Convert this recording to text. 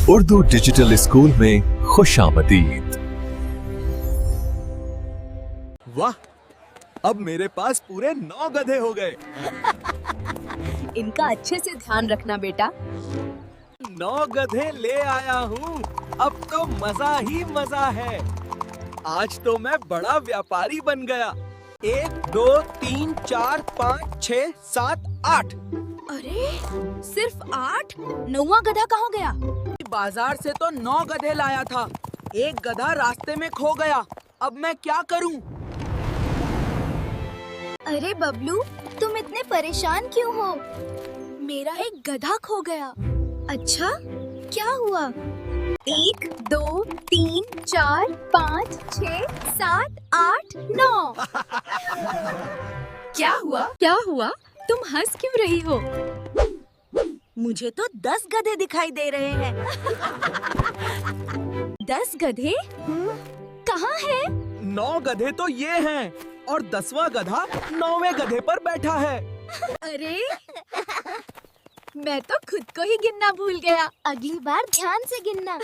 Urdu digital school में खुशामदीद। वाह, अब मेरे पास पूरे 9 गधे हो गए। इनका अच्छे से ध्यान रखना बेटा। 9 गधे ले आया हूँ। अब तो मजा ही मजा है। आज तो मैं बड़ा व्यापारी बन गया। 1 2 3 4 5 6 7 8। अरे सिर्फ 8? 9वां गधा कहाँ गया? बाजार से तो 9 गधे लाया था। एक गधा रास्ते में खो गया। अब मैं क्या करूं? अरे बबलू, तुम इतने परेशान क्यों हो? मेरा एक गधा खो गया। अच्छा, क्या हुआ? 1 2 3 4 5 6 7 8 9। क्या हुआ? क्या हुआ? तुम हंस क्यों रही हो? मुझे तो 10 गधे दिखाई दे रहे हैं। 10 गधे? कहाँ है? 9 गधे तो ये हैं और 10वां गधा 9वें गधे पर बैठा है। अरे मैं तो खुद को ही गिनना भूल गया। अगली बार ध्यान से गिनना।